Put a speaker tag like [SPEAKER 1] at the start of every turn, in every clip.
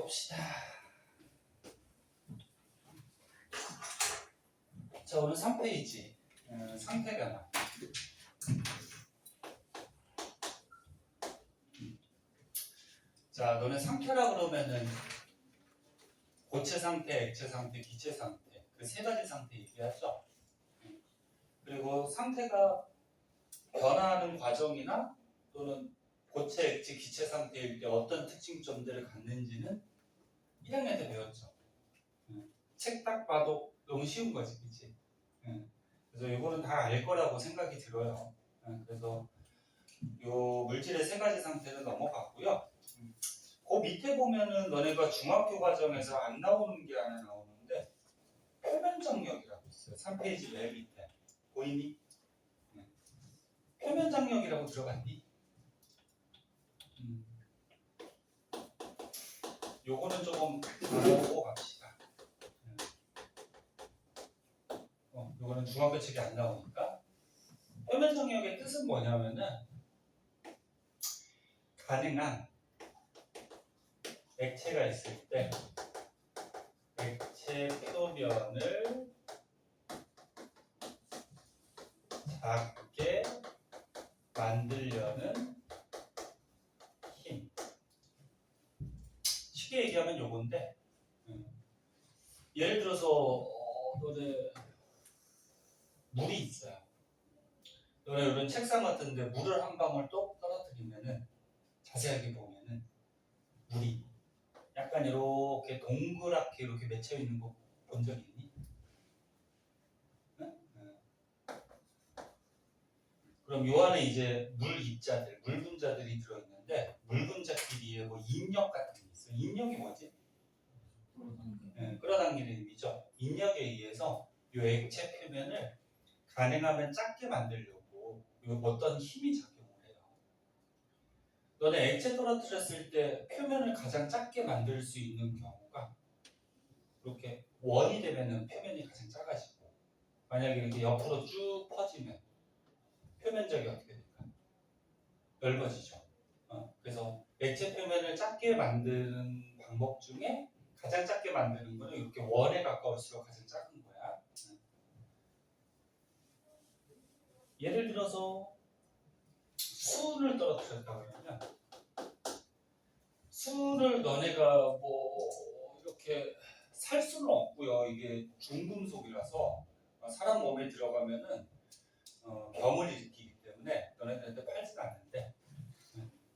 [SPEAKER 1] 봅시다. 자, 오늘 3페이지 상태 변화. 자, 너네 상태라 그러면은 고체 상태, 액체 상태, 기체 상태 그 세 가지 상태 얘기하죠. 그리고 상태가 변화하는 과정이나 또는 고체, 액체, 기체 상태일 때 어떤 특징점들을 갖는지는 1학년 때 배웠죠. 책 딱 봐도 너무 쉬운 거지, 그치? 그래서 이거는 다 알 거라고 생각이 들어요. 그래서 요 물질의 세 가지 상태는 넘어갔고요. 그 밑에 보면은 너네가 중학교 과정에서 안 나오는 게 하나 나오는데 표면 장력이라고 있어요. 3페이지 맨 밑에 보이니? 표면 장력이라고 들어봤니? 요거는 조금 알아보고 갑시다. 요거는 중학교 책에 안 나오니까. 표면 장력의 뜻은 뭐냐면은 가능한 액체가 있을 때 액체 표면을 작게 만들려는 힘. 쉽게 얘기하면 요건데 예를 들어서 너네 물이 있어요. 너네 이런 책상 같은데 물을 한 방울 똑 떨어뜨리면은 자세하게 보면은 물이 약간 이렇게 동그랗게 이렇게 맺혀 있는 거 본 적 있니? 응? 그럼 요 안에 이제 물 입자들, 물 분자들이 들어있는데 물 분자끼리의 뭐 인력 같은 게 있어요. 인력이 뭐지? 끌어당기는 힘이죠. 인력에 의해서 요 액체 표면을 가능하면 작게 만들려고 요 어떤 힘이 작용을 해요. 너네 액체 떨어뜨렸을 때 표면을 가장 작게 만들 수 있는 경우가 이렇게 원이 되면은 표면이 가장 작아지고 만약에 이렇게 옆으로 쭉 퍼지면 표면적이 어떻게 될까? 넓어지죠. 그래서 액체 표면을 작게 만드는 방법 중에 가장 작게 만드는 거는 이렇게 원에 가까울수록 가장 작은 거야. 예를 들어서 수은을 떨어뜨렸다고 그러면 수은을 너네가 뭐 이렇게 살 수는 없고요. 이게 중금속이라서 사람 몸에 들어가면은 병을 일으키기 때문에 너네들한테 팔지는 않는데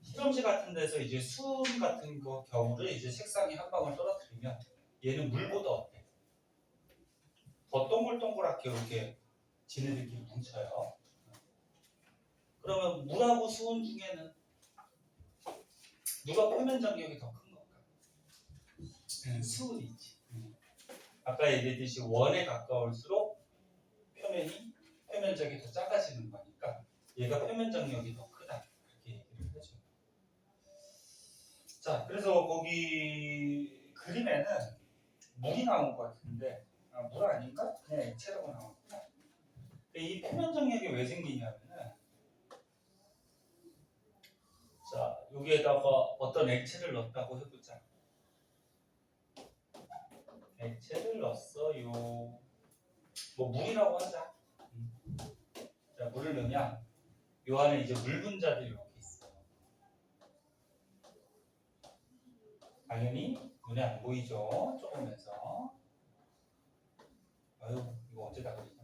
[SPEAKER 1] 실험실 같은 데서 이제 수은 같은 거 경우를 이제 색상이 한 방울 떨어뜨리면 얘는 물보다 어때? 더 동글동글하게 이렇게 지네들끼리 뭉쳐요. 그러면 물하고 수은 중에는 누가 표면 장력이 더 큰 건가? 수은이지. 아까 얘기했듯이 원에 가까울수록 표면적이 더 작아지는 거니까 얘가 표면 장력이 더 크다. 그렇게 얘기를 하죠. 자, 그래서 거기 그림에는 물이 나온 것 같은데 물 아닌가? 그냥 액체라고 나왔구나. 이 표면 장력이 왜 생기냐면은 자, 여기에다가 어떤 액체를 넣었다고 해보자. 액체를 넣었어요. 뭐 물이라고 하자. 자, 물을 넣으면 요 안에 이제 물 분자들이 이렇게 있어요. 당연히 눈에 안 보이죠. 조금면서. 아유, 이거 언제다 그리냐.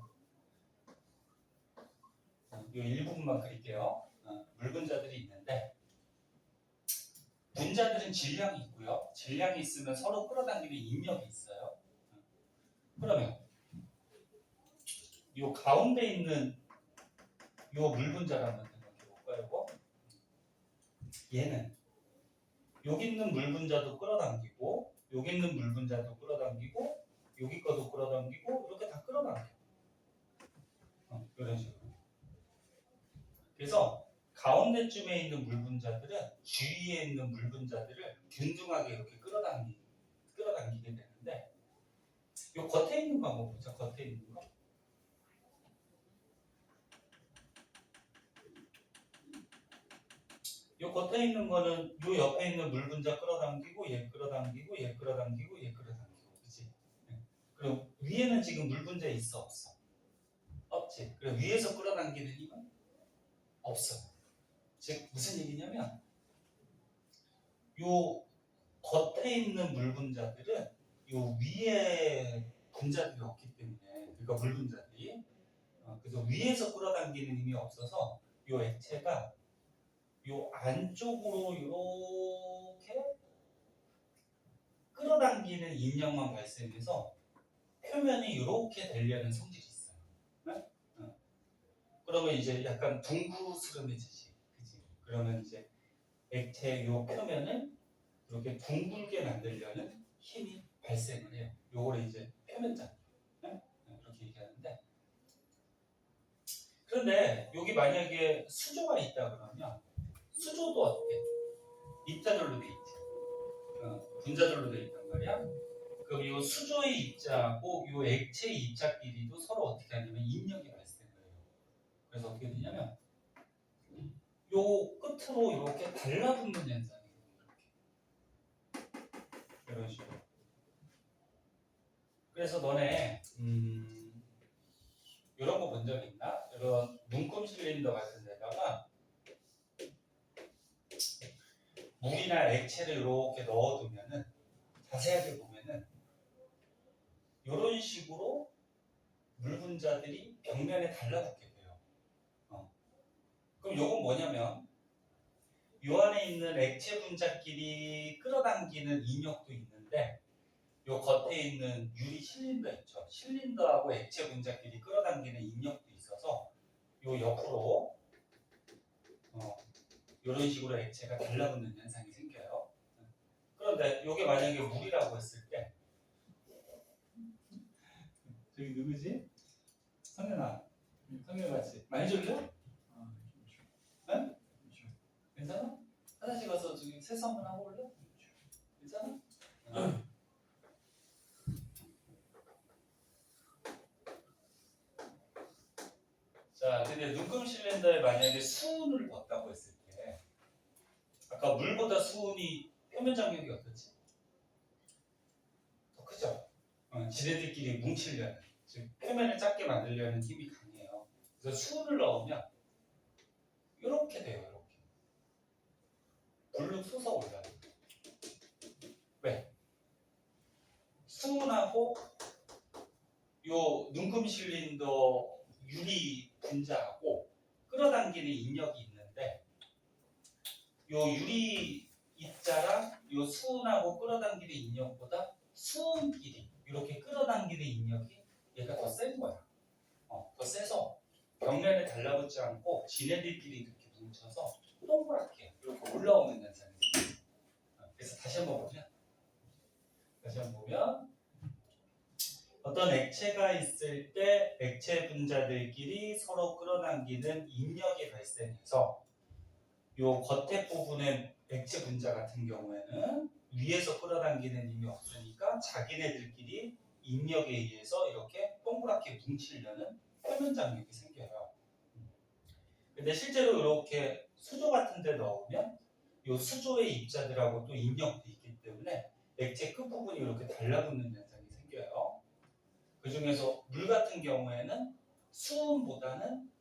[SPEAKER 1] 이 일부분만 그릴게요. 물 분자들이 있는데 분자들은 질량이 있고요. 질량이 있으면 서로 끌어당기는 인력이 있어요. 그러면 이 가운데 있는 이 물 분자를 한번 생각해 볼까요? 얘는 여기 있는 물 분자도 끌어당기고 여기 있는 물 분자도 끌어당기고 여기 거도 끌어당기고 이렇게 다 끌어당겨. 이런 식으로. 그래서 가운데쯤에 있는 물 분자들은 주위에 있는 물 분자들을 균등하게 이렇게 끌어당기게 되는데 이 겉에 있는 거 한번 보자. 겉에 있는 거. 요 겉에 있는 거는 요 옆에 있는 물 분자 끌어당기고 얘 끌어당기고 얘 끌어당기고 얘 끌어당기고 그치? 그럼 위에는 지금 물 분자 있어 없어? 없지. 그럼 위에서 끌어당기는 힘은 없어. 즉 무슨 얘기냐면 요 겉에 있는 물 분자들은 요 위에 분자들이 없기 때문에 그러니까 물 분자들이 그래서 위에서 끌어당기는 힘이 없어서 요 액체가 요 안쪽으로 이렇게 끌어당기는 인력만 발생해서 표면이 이렇게 되려는 성질이 있어요. 네? 그러면 이제 약간 둥그스름해지지, 그치? 그러면 이제 액체 요 표면을 이렇게 둥글게 만들려는 힘이 발생을 해요. 요거를 이제 표면장, 네? 이렇게 얘기하는데. 그런데 여기 만약에 수조가 있다 그러면 수조도 어떻게? 입자절로 돼 있지. 분자절로 돼 있단 말이야. 그럼 이 수조의 입자하고 이 액체의 입자끼리도 서로 어떻게 하냐면 인력이 발생을 해요. 그래서 어떻게 되냐면 요 끝으로 이렇게 달라붙는 현상이 이런 식으로. 그래서 너네 이런 거 본 적 있나? 이런 문금 실린더 같은 데다가 물이나 액체를 이렇게 넣어두면은 자세하게 보면은 이런 식으로 물 분자들이 벽면에 달라붙게 돼요. 그럼 요건 뭐냐면 요 안에 있는 액체 분자끼리 끌어당기는 인력도 있는데 요 겉에 있는 유리 실린더 있죠. 실린더하고 액체 분자끼리 끌어당기는 인력도 있어서 요 옆으로 이런 식으로 액체가 달라붙는 현상이 생겨요. 그런데 이게 만약에 물이라고 했을 때 저기 누구지? 성현아, 성현 맞지? 많이 졸려? 응? 괜찮아? 화장실 가서 저기 세수 한번 하고 올래? 괜찮아? 자, 근데 눈금 실린더에 만약에 수은을 넣었다고 했을 때 아까 물보다 수은이 표면 장력이 어떻지? 더 크죠? 지네들끼리 뭉치려는, 즉 표면을 작게 만들려는 힘이 강해요. 그래서 수은을 넣으면 이렇게 돼요. 이렇게 불룩 솟아올라요. 왜? 수은하고 요 눈금 실린더 유리 분자하고 끌어당기는 인력이 있는데 요 유리 입자랑 요 수은하고 끌어당기는 인력보다 수은끼리 이렇게 끌어당기는 인력이 얘가 더 센 거야. 더 세서 벽면에 달라붙지 않고 지네들끼리 이렇게 뭉쳐서 동그랗게 이렇게 올라오는 현상이 있어요. 그래서 다시 한번 보면 어떤 액체가 있을 때 액체 분자들끼리 서로 끌어당기는 인력이 발생해서 요 겉에 부분의 액체 분자 같은 경우에는 위에서 끌어당기는 힘이 없으니까 자기네들끼리 인력에 의해서 이렇게 동그랗게 뭉치려는 표면 장력이 생겨요. 근데 실제로 이렇게 수조 같은 데 넣으면 요 수조의 입자들하고 또 인력도 있기 때문에 액체 끝부분이 이렇게 달라붙는 현상이 생겨요. 그 중에서 물 같은 경우에는 수은보다는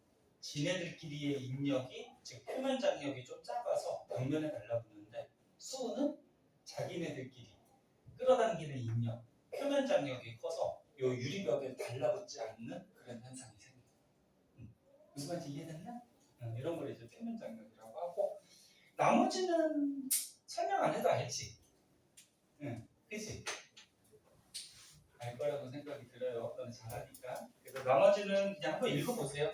[SPEAKER 1] 지네들끼리의 인력이 즉 표면 장력이 좀 작아서 벽면에 달라붙는데 수은은 자기네들끼리 끌어당기는 인력, 표면 장력이 커서 요 유리벽에 달라붙지 않는 그런 현상이 생겨요. 무슨 말인지 이해됐나? 이런 걸 이제 표면 장력이라고 하고 나머지는 설명 안 해도 알지? 그치? 알 거라고 생각이 들어요. 너는 잘하니까. 그래서 나머지는 그냥 한번 읽어보세요.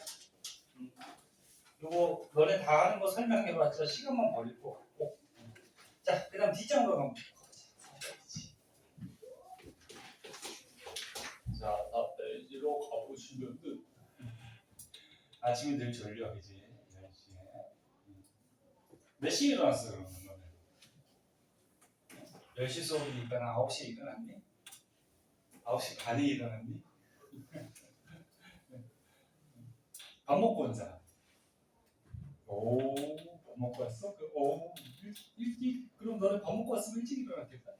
[SPEAKER 1] 요거 너네 다 하는 거 설명해봤자 시간만 버릴 것 같고. 자, 그 다음 뒷장으로 가면 자, 앞에지로 가보시면은 아침에 늘 졸려, 그지? 10시에. 몇 시에 일어났어, 그러면 너네? 10시 수업이니까 9시에 일어났니? 9시 반에 일어났니? 밥 먹고 온 사람. 오, 밥 먹고 왔어? 일찍 그럼 너네 밥 먹고 왔으면 일찍 일어났겠다.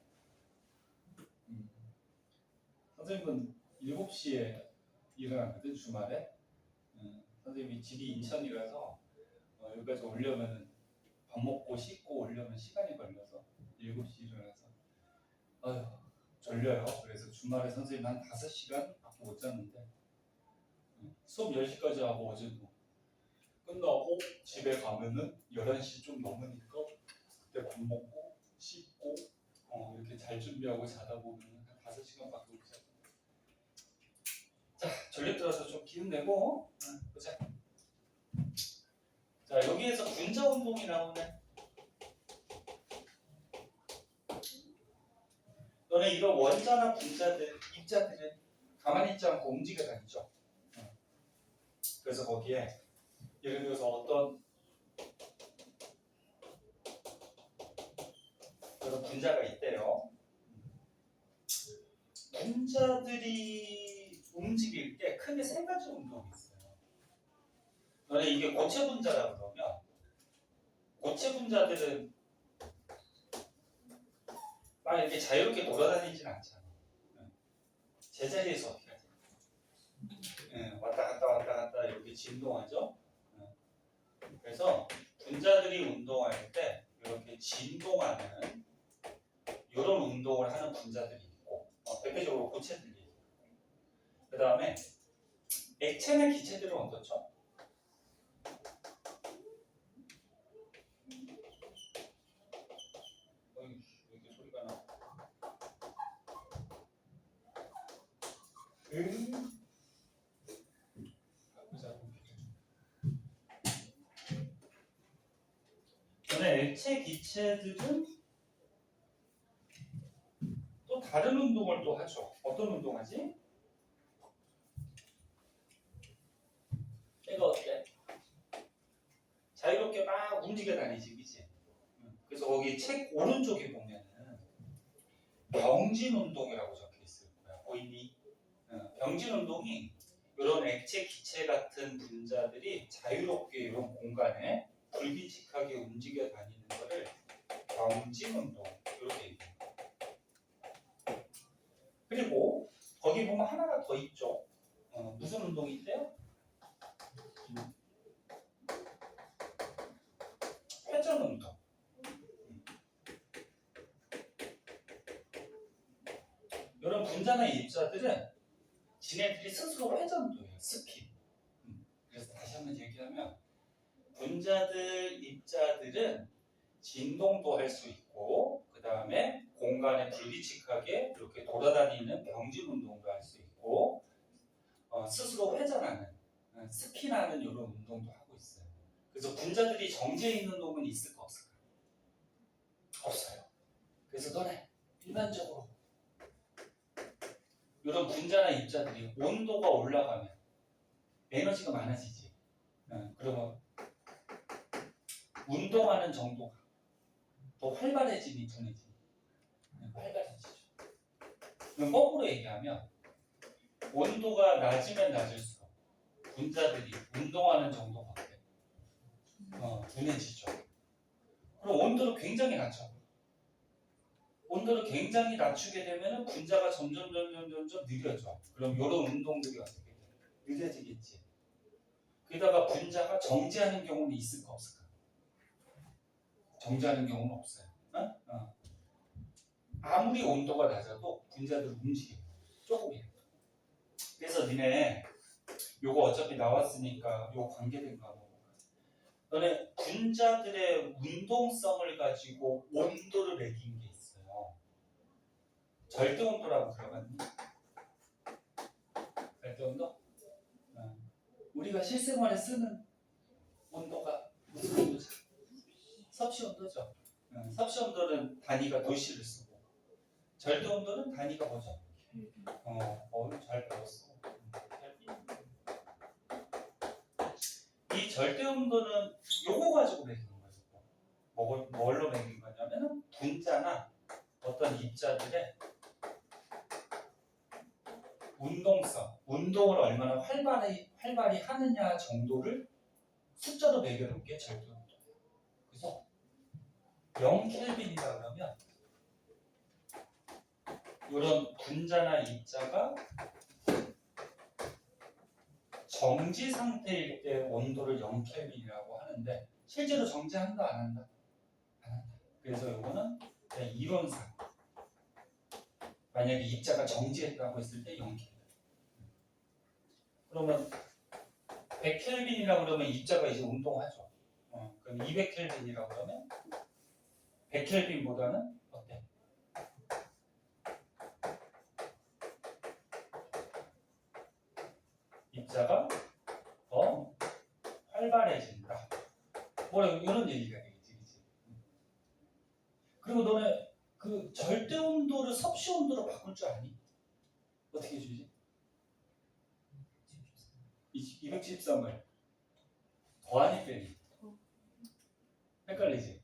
[SPEAKER 1] 선생님은 7시에 일어났거든 주말에. 선생님이 집이 인천이라서 여기까지 오려면 밥 먹고 씻고 오려면 시간이 걸려서 7시 일어나서 아휴 졸려요. 그래서 주말에 선생님 한 5시간 밖에 못 잤는데 수업 10시까지 하고 어제도 끝나고 집에 가면은 11시 좀 넘으니까 그때 밥 먹고 씻고 이렇게 잘 준비하고 자다 보면 한 5시간밖에 못 자요. 자, 전력 들어서 좀 기운 내고 보자. 자, 여기에서 분자 운동이 나오네. 너네 이런 원자나 분자들, 입자들은 가만히 있지 않고 움직여 다니죠. 그래서 거기에 예를 들어서 어떤 그런 분자가 있대요. 분자들이 움직일 때 크게 3가지 운동이 있어요. 너네 이게 고체 분자라고 그러면 고체 분자들은 막 이렇게 자유롭게 돌아다니진 않잖아. 제자리에서 어떻게 하지? 왔다 갔다 이렇게 진동하죠. 그래서 분자들이 운동할 때 이렇게 진동하는 이런 운동을 하는 분자들이 있고 대표적으로 고체들이 있고 그 다음에 액체나 기체들은 어떻죠? 왜 이렇게 소리가 나? 전에 액체 기체들은 또 다른 운동을 또 하죠. 어떤 운동하지? 얘가 어때? 자유롭게 막 움직여 다니지, 그치? 그래서 거기 책 오른쪽에 보면은 병진 운동이라고 적혀 있을 거야. 보이니? 병진 운동이 이런 액체, 기체 같은 분자들이 자유롭게 이런 공간에 불규칙하게 움직여 다니는 거를 병진 운동 이렇게 얘기해요. 그리고 거기 보면 하나가 더 있죠. 무슨 운동이 있대요? 회전 운동. 이런 분자나 입자들은 지네들이 스스로 회전도 해요. 스핀. 그래서 다시 한번 얘기하면 분자들, 입자들은 진동도 할 수 있고 그 다음에 공간에 불규칙하게 이렇게 돌아다니는 병진 운동도 할 수 있고 스스로 회전하는 스핀하는 이런 운동도 하고 있어요. 그래서 분자들이 정지해 있는 놈은 있을까 없을까? 없어요. 그래서 너네 일반적으로 이런 분자나 입자들이 온도가 올라가면 에너지가 많아지지. 그러면 운동하는 정도가 더 활발해지니 둔해지니? 활발해지죠. 그럼 거꾸로 얘기하면 온도가 낮으면 낮을수록 분자들이 운동하는 정도가 어때? 둔해지죠. 그럼 온도를 굉장히 낮춰. 온도를 굉장히 낮추게 되면 분자가 점점 느려져. 그럼 이런 운동들이 어떻게 돼? 느려지겠지. 게다가 분자가 정지하는 경우는 있을까 없을까? 정지하는 경우는 없어요. 아무리 온도가 낮아도 분자들은 움직여요. 조금이라도. 그래서 니네 요거 어차피 나왔으니까 요 관계된 거 한번 볼까? 너네 분자들의 운동성을 가지고 온도를 매긴 게 있어요. 절대 온도라고 들어봤니? 절대 온도? 우리가 실생활에 쓰는 온도가 무슨 온도지? 섭씨 온도죠. 섭씨 온도는 단위가 도시를 쓰고 절대 온도는 단위가 뭐죠? 잘 배웠어. 이 절대 온도는 요거 가지고 매긴 거예요. 뭘로 매긴 거냐면 분자나 어떤 입자들의 운동성, 운동을 얼마나 활발히 하느냐 정도를 숫자로 매겨놓은 게 절대 온도예요. 그래서 거고 0켈빈이라 그러면 이런 분자나 입자가 정지 상태일 때 온도를 0켈빈이라고 하는데 실제로 정지한다 안 한다? 안 한다. 그래서 이거는 그냥 이론상 만약에 입자가 정지했다고 했을 때 0켈빈. 그러면 100켈빈이라고 그러면 입자가 이제 운동하죠. 그럼 200켈빈이라고 그러면 100켈빈보다는 어때? 입자가 더 활발해진다. 뭐라 이런 얘기가 되겠지, 그치? 그리고 너네 그 절대 온도를 섭씨 온도로 바꿀 줄 아니? 어떻게 해주지? 213을 더하니 빼니? 헷갈리지?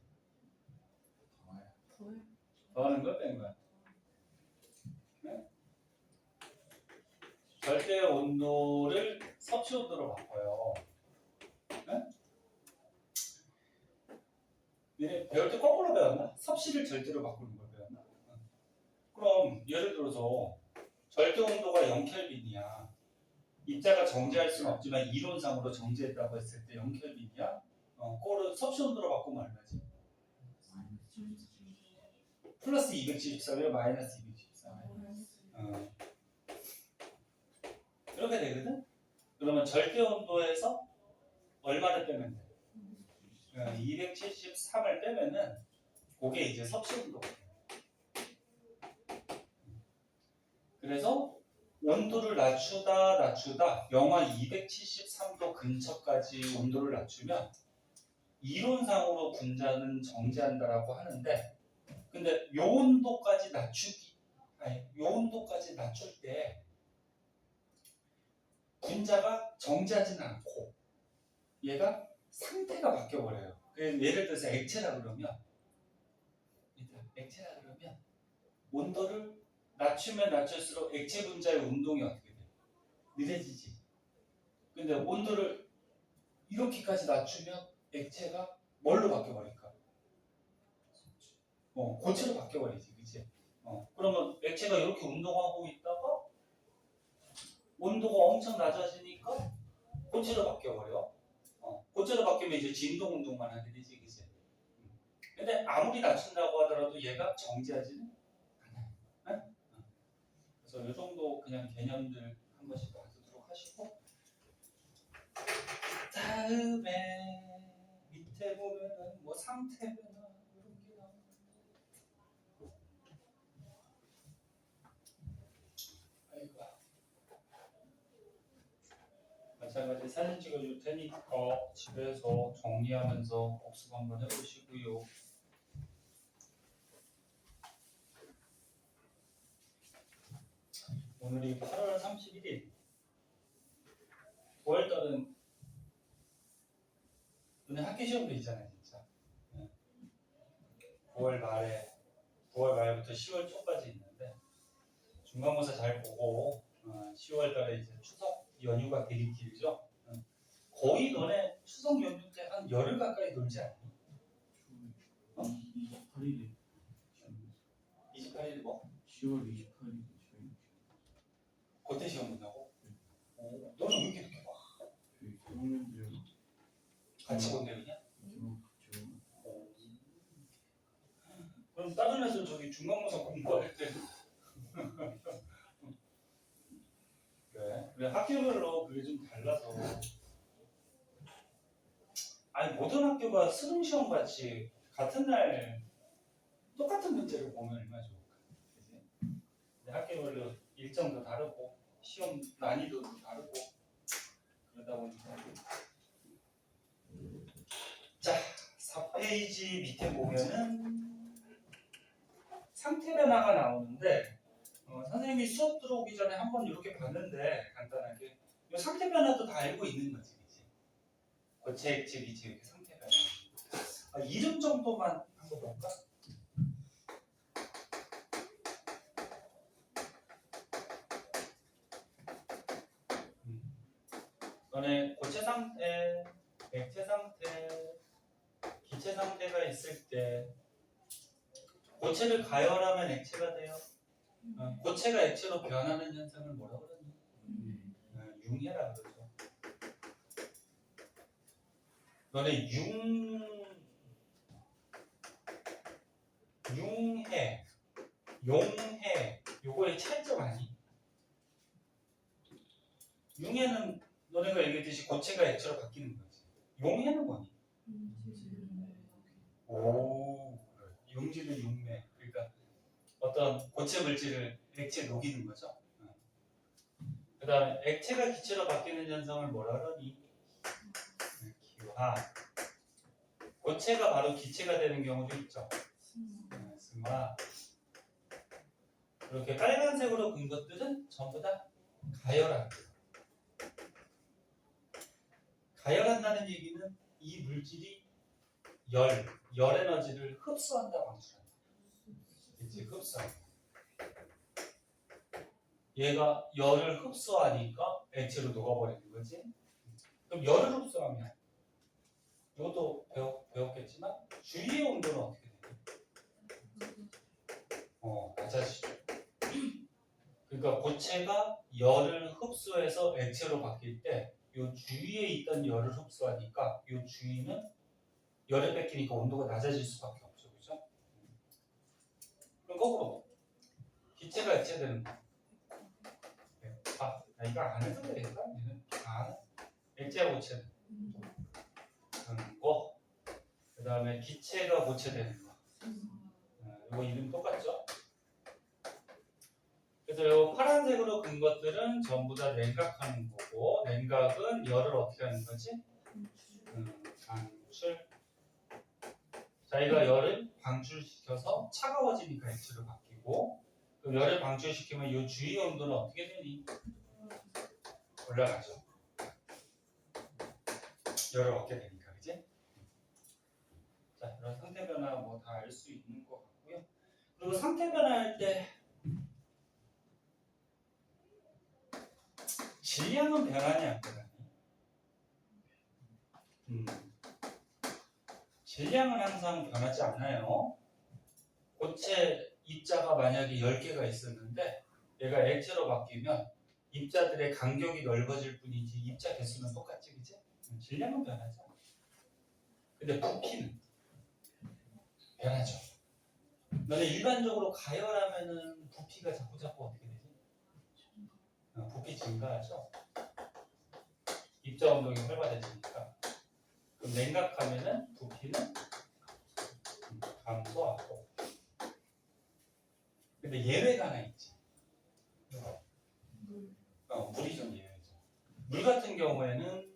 [SPEAKER 1] 더하는 거야 빼는 거야? 네? 절대 온도를 섭씨 온도로 바꿔요. 네? 얘네 배울 때 거꾸로 배웠나? 섭씨를 절대로 바꾸는 걸 배웠나? 그럼 예를 들어서 절대 온도가 0켈빈이야. 입자가 정지할 수는 없지만 이론상으로 정지했다고 했을 때 0켈빈이야. 그거를 섭씨 온도로 바꾸면 얼마지? 플러스 273이면 마이너스 273. 이렇게 되거든? 그러면 절대 온도에서 얼마를 빼면 돼? 273을 빼면은 그게 이제 섭씨 온도가 돼. 그래서 온도를 낮추다 영하 273도 근처까지 온도를 낮추면 이론상으로 분자는 정지한다라고 하는데 근데 요 온도까지 낮출 때 분자가 정지하지는 않고 얘가 상태가 바뀌어버려요. 예를 들어서 액체라 그러면 온도를 낮추면 낮출수록 액체 분자의 운동이 어떻게 돼? 느려지지. 근데 온도를 이렇게까지 낮추면 액체가 뭘로 바뀌어버릴까? 고체로 바뀌어버리지, 그치? 그러면 액체가 이렇게 운동하고 있다가 온도가 엄청 낮아지니까 고체로 바뀌어버려. 고체로 바뀌면 이제 진동 운동만 하게 되지, 그치? 근데 아무리 낮춘다고 하더라도 얘가 정지하지는 않아요. 네? 그래서 이 정도 그냥 개념들 한 번씩 봐두도록 하시고 다음에 밑에 보면은 뭐 상태 변화 이런 게 나오는데 아이고 마찬가지 사진 찍어줄 테니까 집에서 정리하면서 복습 한번 해보시고요. 오늘이 8월 31일 9월달은 오늘 학기 시험도 있잖아요, 진짜. 9월 말부터 10월 초까지 있는데 중간고사 잘 보고 10월 달에 이제 추석 연휴가 되게 길죠. 거의 너네 추석 연휴 때 한 열흘 가까이 놀지 않니?
[SPEAKER 2] 28일에
[SPEAKER 1] 28일 뭐?
[SPEAKER 2] 10월 28일 저희
[SPEAKER 1] 그때 시험 본다고? 너는 왜 이렇게 늦게 봐?
[SPEAKER 2] 저희 학년들
[SPEAKER 1] 같이 본대 그냥?
[SPEAKER 2] 같이
[SPEAKER 1] 그럼 다른 애들 저기 중간고사 공부할 때 그래 학교별로 그게 좀 달라서 아니 모든 학교가 수능시험 같이 같은 날 똑같은 문제를 보면 얼마나 좋을까, 그치? 근데 학교별로 일정도 다르고 시험 난이도도 다르고 그러다 보니까 자 4페이지 밑에 보면은 상태 변화가 나오는데 선생님이 수업 들어오기 전에 한번 이렇게 봤는데 간단하게 이 상태 변화도 다 알고 있는 거지, 그치? 고체, 액체, 기체 이렇게 상태 변화. 이름 정도만 한번 볼까? 너네 고체 상태, 액체 상태, 기체 상태가 있을 때 고체를 가열하면 액체가 돼요. 고체가 액체로 변하는 현상을 뭐라고 그러니? 융해라 그러죠. 너네 융해, 용해 요거의 차이점 아니? 융해는 너네가 얘기했듯이 고체가 액체로 바뀌는 거지. 용해는 뭐니? 오, 용질은 용매. 그러니까 어떤 고체 물질을 액체에 녹이는 거죠. 그 다음에 액체가 기체로 바뀌는 현상을 뭐라 그러니? 기화. 고체가 바로 기체가 되는 경우도 있죠. 승화. 이렇게 빨간색으로 근 것들은 전부 다 가열한다. 가열한다는 얘기는 이 물질이 열 에너지를 흡수한다, 방출한다. 그치, 흡수한다. 얘가 열을 흡수하니까 액체로 녹아버리는 거지. 그럼 열을 흡수하면 이것도 배웠겠지만 주위의 온도는 어떻게 돼요? 낮아지죠. 그러니까 고체가 열을 흡수해서 액체로 바뀔 때 이 주위에 있던 열을 흡수하니까 이 주위는 열을 뺏기니까 온도가 낮아질 수밖에 없죠. 그죠? 그럼 거꾸로 기체가 액체 되는 거. 이거 안 해도 되겠다. 얘는 액체와 고체 되는 거. 그 다음에 기체가 고체 되는 거. 이거 이름 똑같죠? 그래서 이 파란색으로 근 것들은 전부 다 냉각하는 거고, 냉각은 열을 어떻게 하는 거지? 방출. 자기가 열을 방출시켜서 차가워지니까 액체로 바뀌고, 그럼 열을 방출시키면 이 주위 온도는 어떻게 되니? 올라가죠. 열을 얻게 되니까, 그지? 자, 이런 상태 변화 뭐 다 알 수 있는 것 같고요. 그리고 상태 변화할 때 질량은 변하니 안 변하니? 질량은 항상 변하지 않아요. 고체 입자가 만약에 10개가 있었는데 얘가 액체로 바뀌면 입자들의 간격이 넓어질 뿐이지 입자 개수는 똑같지, 그치? 질량은 변하지 않아. 근데 부피는 변하죠. 너네 일반적으로 가열하면은 부피가 자꾸 어떻게 되지? 부피 증가하죠. 입자 운동이 활발해지니까. 그럼 냉각하면은 부피는 감소하고. 근데 예외가 하나 있지. 물이 좀 예외죠. 물 같은 경우에는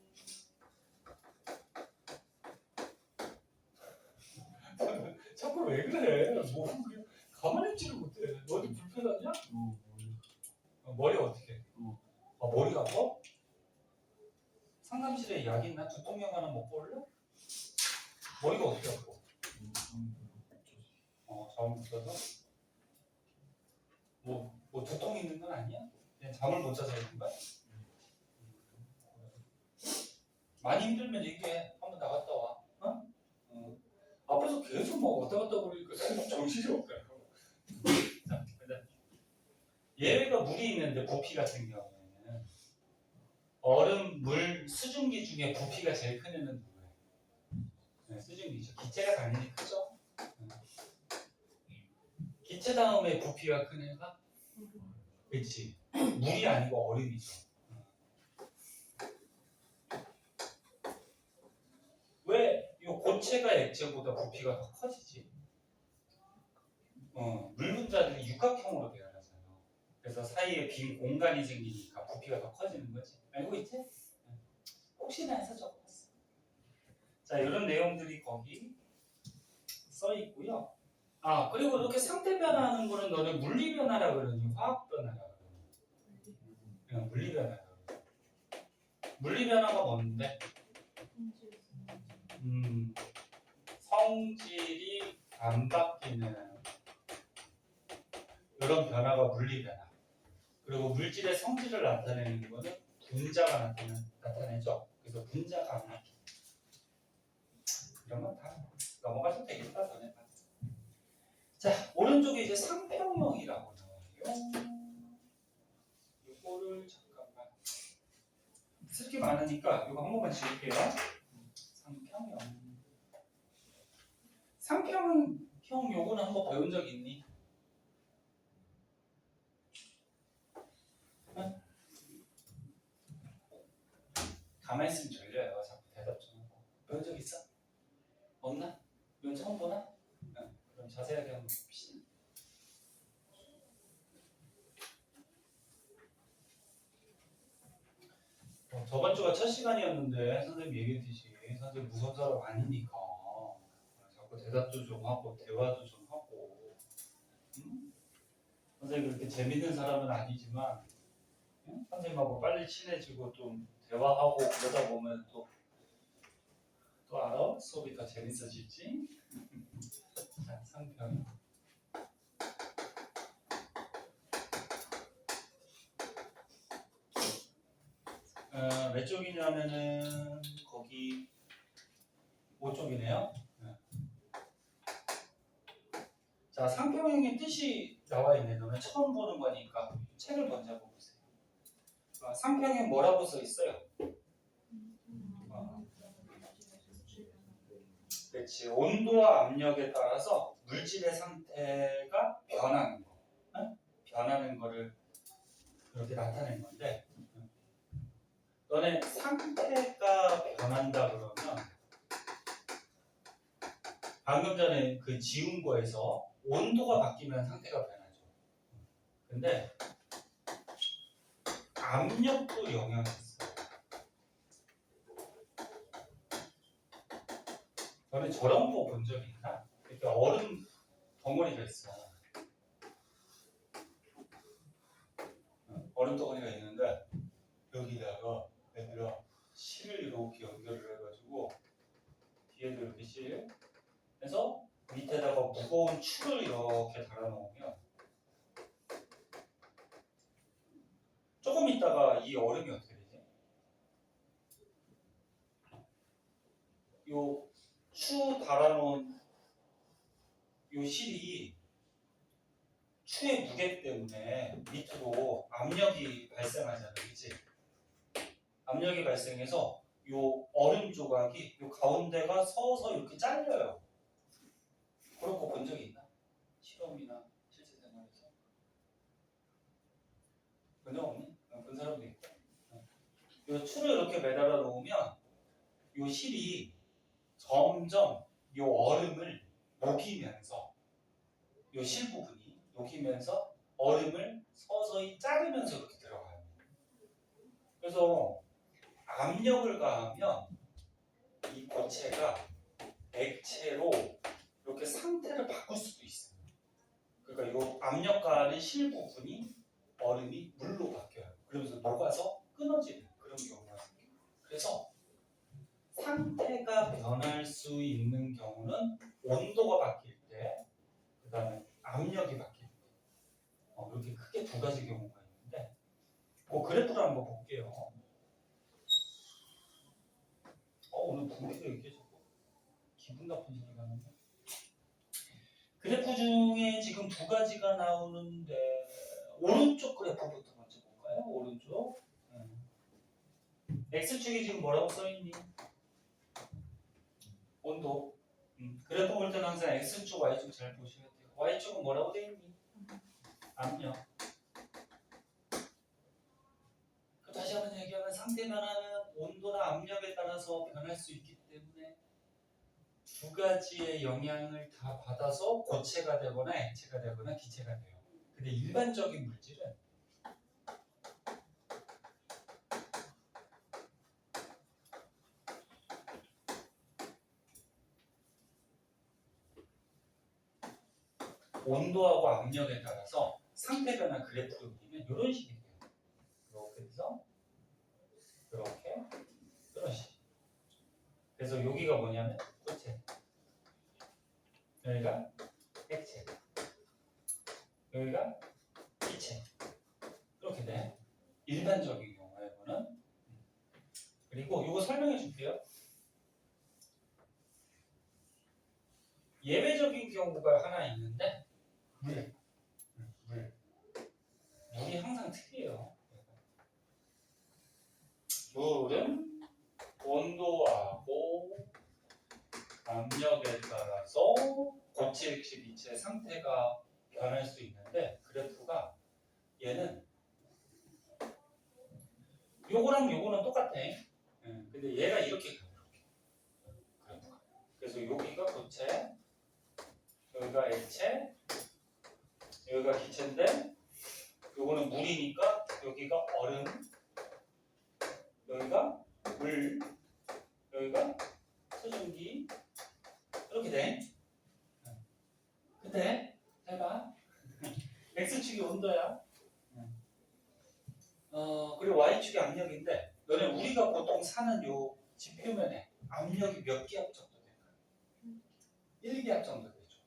[SPEAKER 1] 자꾸 왜 그래? 뭐 가만히 있지를 못해. 너 어디 불편하냐? 머리 어떻게? 머리가 아파? 상담실에 약 있나? 두통약 하나 먹고 올래? 머리가 어떻게 아파? 잠을 못 자서? 뭐 두통 있는 건 아니야? 그냥 잠을 못 자서 그런 거야? 많이 힘들면 얘기해. 한번 나갔다 와. 앞에서 계속 막 왔다 갔다 그러니까 정신이 없더라고. 자, 예외가 물이 있는데 부피 같은 경우에는 얼음, 물, 수증기 중에 부피가 제일 큰 애는 누구예요? 네, 수증기죠. 기체가 당연히 크죠. 기체 다음에 부피가 큰 애가? 그렇지. 물이 아니고 얼음이죠. 왜 이 고체가 액체보다 부피가 더 커지지? 물 분자들이 육각형으로 되어나잖아요. 그래서 사이에 빈 공간이 생기니까 부피가 더 커지는 거지. 알고 있지? 혹시나 해서 적었어. 자, 이런 내용들이 거기 써 있고요. 그리고 이렇게 상태 변화하는 거는 너네 물리 변화라 그러니 화학 변화라 그러니? 그냥 물리 변화라 그러니. 물리 변화가 뭔데? 성질이 안 바뀌는 이런 변화가 물리 변화. 그리고 물질의 성질을 나타내는 거는 분자가 나타내죠. 그래서 분자가 안 바뀌는 그러면 다 넘어가도 되겠다. 너네 다. 자, 오른쪽에 이제 상평형이라고 나와요. 이거를 잠깐만 쓸 게 많으니까 이거 한 번만 지울게요. 상평형. 상평형 요거는 한번 배운 적 있니? 응? 가만히 있으면 졸려요. 자꾸 대답 좀 하고. 배운 적 있어? 없나? 이건 처음 보나? 응. 그럼 자세하게 한번 봅시다. 저번 주가 첫 시간이었는데 선생님 얘기했듯이 선생님 무서운 사람 아니니까 자꾸 대답도 좀 하고 대화도 좀 하고 선생님 그렇게 재밌는 사람은 아니지만 선생님하고 빨리 친해지고 좀 대화하고 그러다 보면 또 알아? 수업이 더 재밌어질지. 자, 상평. 몇 쪽이냐면은 거기 5쪽이네요. 자, 상평형의 뜻이 나와 있네. 너는 처음 보는 거니까 책을 먼저 보세요. 상평형 뭐라고 써 있어요? 그렇지. 온도와 압력에 따라서 물질의 상태가 변하는 거. 변하는 거를 이렇게 나타낸 건데 너네 상태가 변한다 그러면 방금 전에 그 지운 거에서 온도가 바뀌면 상태가 변하죠. 근데 압력도 영향이 있어요. 너네 저런 거 본 적 있나? 이렇게 얼음 덩어리가 있어. 얼음 덩어리가 있는데 여기다가 얘들아 실을 이렇게 연결을 해가지고 뒤에도 이렇게 실 해서 밑에다가 무거운 추를 이렇게 달아놓으면 조금 있다가 이 얼음이 어떻게 되지? 요 추 달아놓은 요 실이 추의 무게 때문에 밑으로 압력이 발생하잖아요. 그치? 압력이 발생해서 요 얼음 조각이 요 가운데가 서서 이렇게 잘려요. 그런 거 본 적이 있나? 실험이나 실제 생활에서? 본 적 없니? 본 사람도 있고. 요 추를 이렇게 매달아 놓으면 요 실이 점점 요 얼음을 녹이면서 요 실 부분이 녹이면서 얼음을 서서히 자르면서 이렇게 들어가요. 그래서 압력을 가하면 이 고체가 액체로 이렇게 상태를 바꿀 수도 있어요. 그러니까 이 압력 가하는 실 부분이 얼음이 물로 바뀌어요. 그러면서 녹아서 끊어지는 그런 경우가 생겨요. 그래서 상태가 변할 수 있는 경우는 온도가 바뀔 때, 그 다음에 압력이 바뀔 때, 이렇게 크게 두 가지 경우가 있는데, 그 그래프를 한번 볼게요. 오늘 분위기가 이렇게 자꾸 기분 나쁜 소리가 나네. 그래프 중에 지금 두 가지가 나오는데 오른쪽 그래프부터 먼저 볼까요? 오른쪽. X축이 지금 뭐라고 써있니? 온도. 그래프 볼 때는 항상 X축, Y축 잘 보셔야 돼요. Y축은 뭐라고 돼 있니? 압력. 다시 한번 얘기하면 상태 변화는 온도나 압력에 따라서 변할 수 있기 때문에 두 가지의 영향을 다 받아서 고체가 되거나 액체가 되거나 기체가 돼요. 근데 일반적인 물질은 온도하고 압력에 따라서 상태 변화 그래프를 그리면 이런 식이 돼요. 이렇게 해서 이렇게 이런 식. 그래서 여기가 뭐냐면 고체, 여기가 액체, 여기가 기체. 이렇게 돼. 일반적인 경우에는. 그리고 이거 설명해 줄게요. 예외적인 경우가 하나 있는데 물이 항상 특이해요. 물은 온도하고 압력에 따라서 고체, 액체, 기체 상태가 변할 수 있는데 그래프가 얘는 요거랑 요거는 똑같아. 근데 얘가 이렇게 가요. 그래프가. 그래서 여기가 고체, 여기가 액체, 여기가 기체인데 요거는 물이니까 여기가 얼음, 여기가 물, 여기가 수증기 이렇게 돼. 근데 해봐. x축이 온도야. 그리고 y축이 압력인데 너네 우리가 보통 사는 요 지표면에 압력이 몇 기압 정도 될까? 1기압 정도 되죠.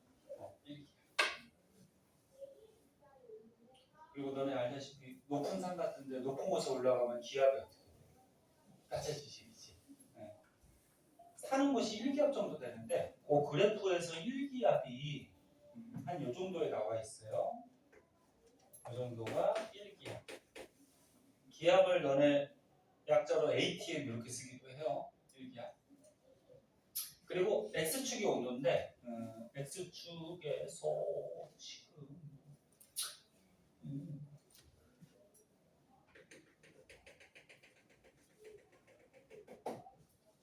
[SPEAKER 1] 1기압. 그리고 너네 알다시피 높은 산 같은데 높은 곳에 올라가면 기압이 어떻게 돼? 낮아지시겠지. 사는 곳이 1기압 정도 되는데 그 그래프에서 1기압이 한 요 정도에 나와 있어요. 이 정도가 1기압. 기압을 너네 약자로 ATM 이렇게 쓰기도 해요. 1기압. 그리고 X축이 온도인데 X축에서 지금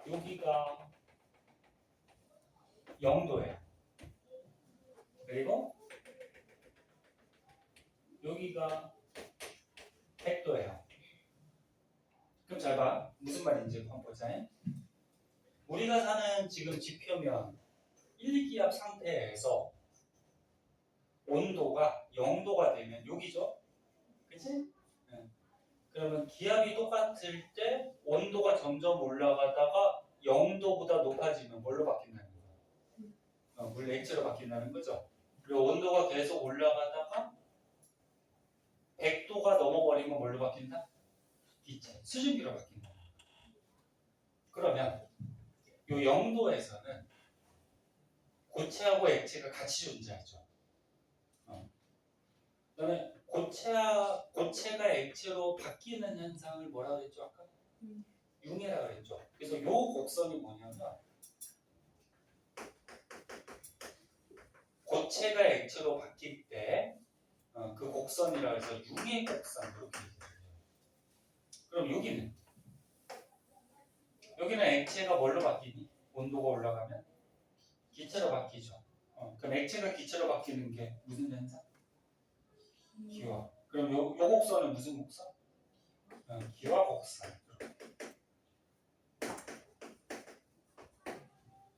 [SPEAKER 1] 여기가 0도예요. 그리고 여기가 100도예요. 그럼 잘 봐. 무슨 말인지 한번 보자. 우리가 사는 지금 지표면 1기압 상태에서 온도가 0도가 되면 여기죠? 그치? 그러면 기압이 똑같을 때 온도가 점점 올라가다가 0도보다 높아지면 뭘로 바뀐다는 거야? 물 액체로 바뀐다는 거죠. 그리고 온도가 계속 올라가다가 100도가 넘어버리면 뭘로 바뀐다? 기체, 수증기로 바뀐다. 그러면 이 0도에서는 고체하고 액체가 같이 존재하죠. 그다음에 고체가 액체로 바뀌는 현상을 뭐라 그랬죠 아까? 융해라 그랬죠. 그래서 이 곡선이 뭐냐면 고체가 액체로 바뀔 때 그 곡선이라 해서 융해 곡선 이렇게 얘기해요. 그럼 여기는 액체가 뭘로 바뀌니? 온도가 올라가면 기체로 바뀌죠. 그럼 액체가 기체로 바뀌는 게 무슨 현상? 기화. 그럼 요 곡선은 무슨 곡선? 기화 곡선.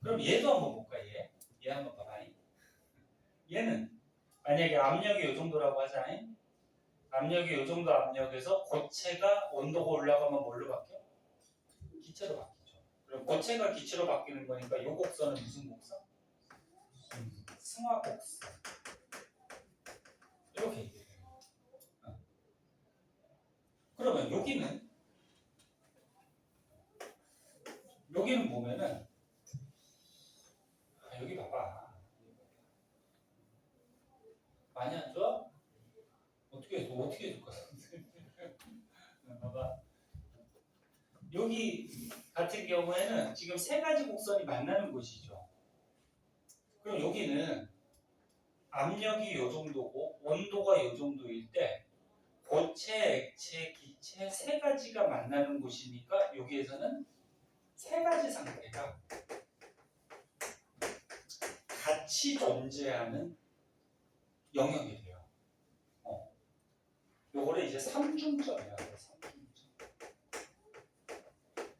[SPEAKER 1] 그럼 얘도 한번 볼까? 얘 한번 봐봐. 얘는 만약에 압력이 이 정도라고 하자. 압력이 이 정도 압력에서 고체가 온도가 올라가면 뭘로 바뀌어? 기체로 바뀌죠. 그럼 고체가 기체로 바뀌는 거니까 이 곡선은 무슨 곡선? 승화 곡선. 이렇게 얘기해요. 그러면 여기는 보면은 여기 봐봐. 많이 안 좋아? 어떻게 해줄 거야? 봐봐. 여기 같은 경우에는 지금 세 가지 곡선이 만나는 곳이죠. 그럼 여기는 압력이 이 정도고 온도가 이 정도일 때 고체, 액체, 기체 세 가지가 만나는 곳이니까 여기에서는 세 가지 상태가 같이 존재하는 영역이 돼요. 요거를 이제 삼중점이라고 해요. 삼중점.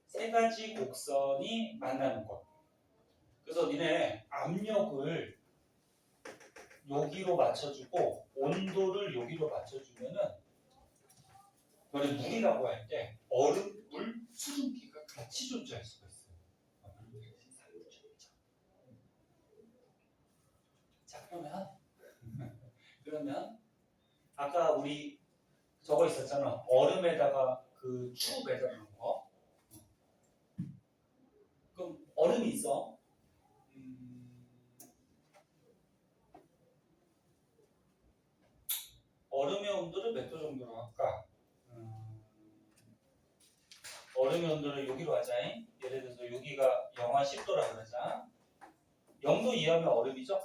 [SPEAKER 1] 세 가지 곡선이 만나는 곳. 그래서 니네 압력을 여기로 맞춰주고 온도를 여기로 맞춰주면은 너네 물이라고 할 때 얼음, 물, 수증기가 같이 존재할 수가 있어요. 자 그러면 아까 우리 저거 있었잖아. 얼음에다가 그 추 매달는 거. 그럼 얼음이 있어. 정도로 할까? 얼음의 온도를 여기로 하자잉. 예를 들어서 여기가 영하 10도라 그러자. 0도 이하면 얼음이죠?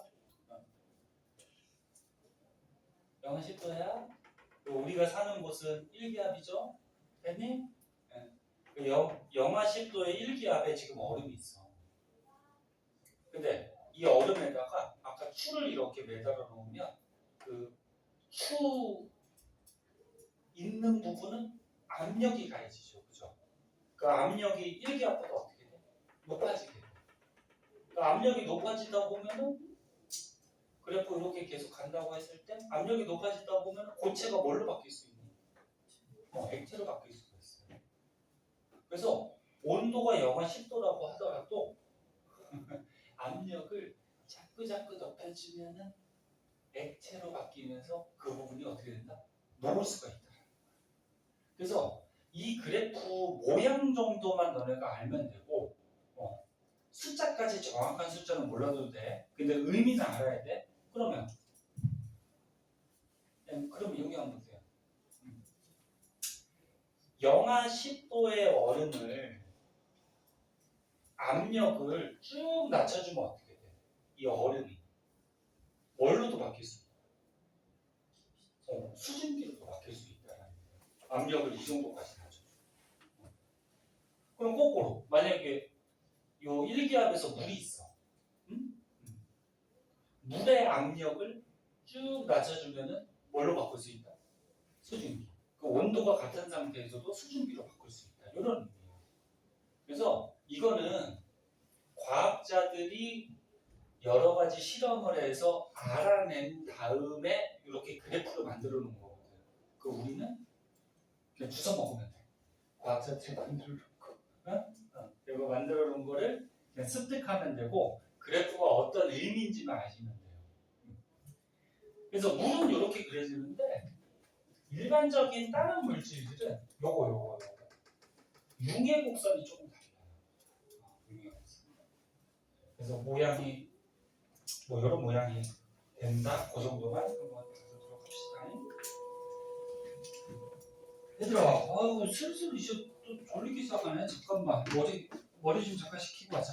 [SPEAKER 1] 영하 10도야. 우리가 사는 곳은 1기압이죠? 됐니? 영하 10도의 1기압에 지금 얼음이 있어. 근데 이 얼음에다가 아까 추를 이렇게 매달아 놓으면 그 추 있는 부분은 압력이 가해지죠. 그죠? 그 압력이 1기압보다 어떻게 돼? 높아지게 돼. 그 압력이 높아지다 보면은 그래프 이렇게 계속 간다고 했을 때 압력이 높아지다 보면 고체가 뭘로 바뀔 수 있니? 액체로 바뀔 수가 있어요. 그래서 온도가 영하 10도라고 하더라도 압력을 자꾸 높여주면은 액체로 바뀌면서 그 부분이 어떻게 된다? 녹을 수가 있다. 그래서 이 그래프 모양 정도만 너네가 알면 되고 숫자까지 정확한 숫자는 몰라도 돼. 근데 의미는 알아야 돼. 그럼 여기 한번 보세요. 영하 10도의 얼음을 압력을 쭉 낮춰주면 어떻게 돼? 이 얼음이 뭘로도 바뀔 수 있다. 수증기로도 바뀔 수 있다라는 거예요. 압력을 이 정도까지 낮춰줘. 그럼 거꾸로 만약에 요 1기압에서 물이 있어. 물의 압력을 쭉 낮춰주면은 뭘로 바꿀 수 있다? 수증기. 그 온도가 같은 상태에서도 수증기로 바꿀 수 있다. 이런 의미예요. 그래서 이거는 과학자들이 여러 가지 실험을 해서 알아낸 다음에 이렇게 그래프를 만들어 놓은 거거든. 그 우리는 그냥 주워 먹으면 돼. 과학자들이 만들어 놓고, 이거 만들어 놓은 거를 그냥 습득하면 되고 그래프가 어떤 의미인지만 아시면 돼요. 그래서 물은 이렇게 그려지는데 일반적인 다른 물질들은 요거 융의 곡선이 조금 달라요. 융의 곡선. 그래서 모양이 이런 모양이 된다. 그 정도만 한번 해보도록 합시다. 얘들아, 슬슬 이제 또 졸리기 시작하네. 잠깐만 머리 좀 잠깐 식히고 하자.